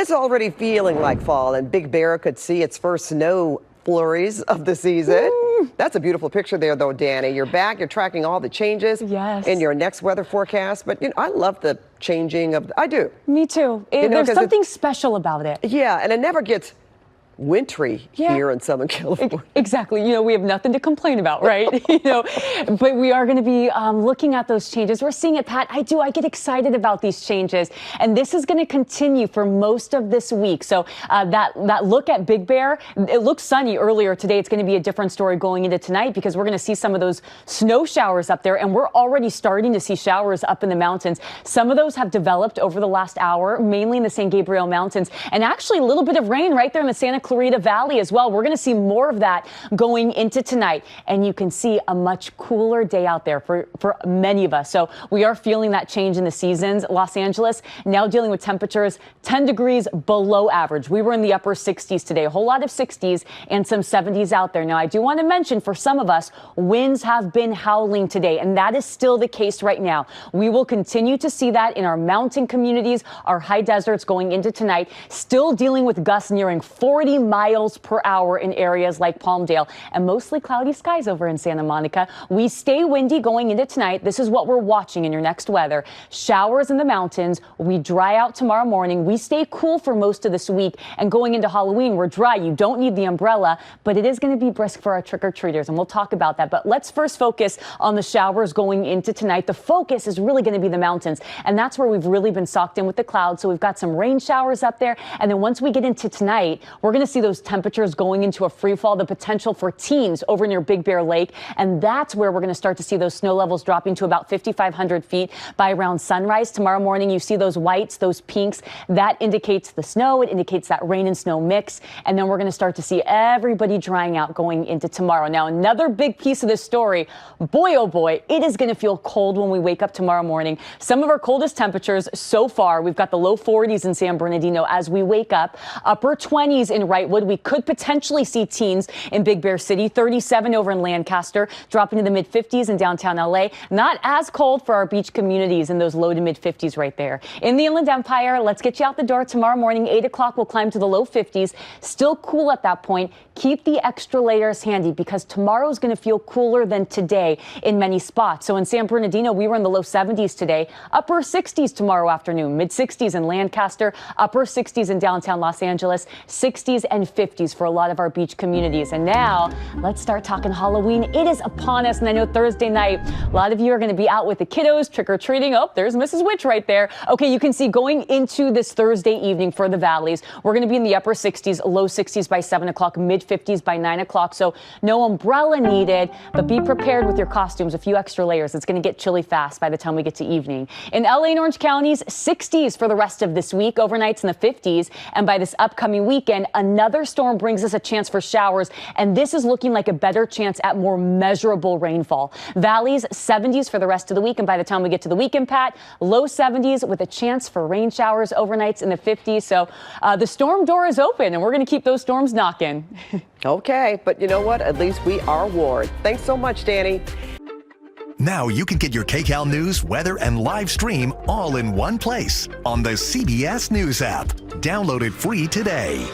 It's already feeling like fall, and Big Bear could see its first snow flurries of the season. That's a beautiful picture there, though, Dani. You're back. You're tracking all the changes in your next weather forecast. But, I love the changing of, I do. Me too. There's something special about it. Yeah, and it never gets wintry here in Southern California. Exactly. We have nothing to complain about, right? But we are going to be looking at those changes. We're seeing it, Pat. I get excited about these changes. And this is going to continue for most of this week. So that look at Big Bear, it looked sunny earlier today. It's going to be a different story going into tonight because we're going to see some of those snow showers up there. And we're already starting to see showers up in the mountains. Some of those have developed over the last hour, mainly in the San Gabriel Mountains. And actually a little bit of rain right there in the Santa Clarita Valley as well. We're going to see more of that going into tonight, and you can see a much cooler day out there for many of us. So we are feeling that change in the seasons. Los Angeles now dealing with temperatures 10 degrees below average. We were in the upper 60s today, a whole lot of 60s and some 70s out there. Now, I do want to mention for some of us, winds have been howling today, and that is still the case right now. We will continue to see that in our mountain communities, our high deserts going into tonight, still dealing with gusts nearing 40 miles per hour in areas like Palmdale, and mostly cloudy skies over in Santa Monica. We stay windy going into tonight. This is what we're watching in your next weather. Showers in the mountains. We dry out tomorrow morning. We stay cool for most of this week, and going into Halloween, we're dry. You don't need the umbrella, but it is going to be brisk for our trick-or-treaters, and we'll talk about that. But let's first focus on the showers going into tonight. The focus is really going to be the mountains, and that's where we've really been socked in with the clouds. So we've got some rain showers up there, and then once we get into tonight, we're going to see those temperatures going into a free fall, the potential for teens over near Big Bear Lake. And that's where we're going to start to see those snow levels dropping to about 5,500 feet by around sunrise. Tomorrow morning, you see those whites, those pinks. That indicates the snow. It indicates that rain and snow mix. And then we're going to start to see everybody drying out going into tomorrow. Now, another big piece of this story, boy, oh boy, it is going to feel cold when we wake up tomorrow morning. Some of our coldest temperatures so far, we've got the low 40s in San Bernardino as we wake up, upper 20s in Wrightwood. We could potentially see teens in Big Bear City, 37 over in Lancaster, dropping to the mid 50s in downtown LA. Not as cold for our beach communities in those low to mid 50s right there. In the Inland Empire, let's get you out the door tomorrow morning. 8 o'clock, we'll climb to the low 50s. Still cool at that point. Keep the extra layers handy because tomorrow is going to feel cooler than today in many spots. So in San Bernardino, we were in the low 70s today, upper 60s tomorrow afternoon, mid 60s in Lancaster, upper 60s in downtown Los Angeles, 60s and 50s for a lot of our beach communities. And now let's start talking Halloween. It is upon us. And I know Thursday night, a lot of you are going to be out with the kiddos trick-or-treating. Oh, there's Mrs. Witch right there. Okay, you can see going into this Thursday evening for the valleys, we're going to be in the upper 60s, low 60s by 7 o'clock, mid 50s by 9 o'clock. So no umbrella needed, but be prepared with your costumes, a few extra layers. It's going to get chilly fast by the time we get to evening. In LA and Orange counties, 60s for the rest of this week, overnights in the 50s. And by this upcoming weekend, another storm brings us a chance for showers, and this is looking like a better chance at more measurable rainfall. Valleys, 70s for the rest of the week, and by the time we get to the weekend, Pat, low 70s with a chance for rain showers overnights in the 50s. So the storm door is open, and we're going to keep those storms knocking. Okay, but you know what? At least we are warned. Thanks so much, Dani. Now you can get your KCAL news, weather, and live stream all in one place on the CBS News app. Download it free today.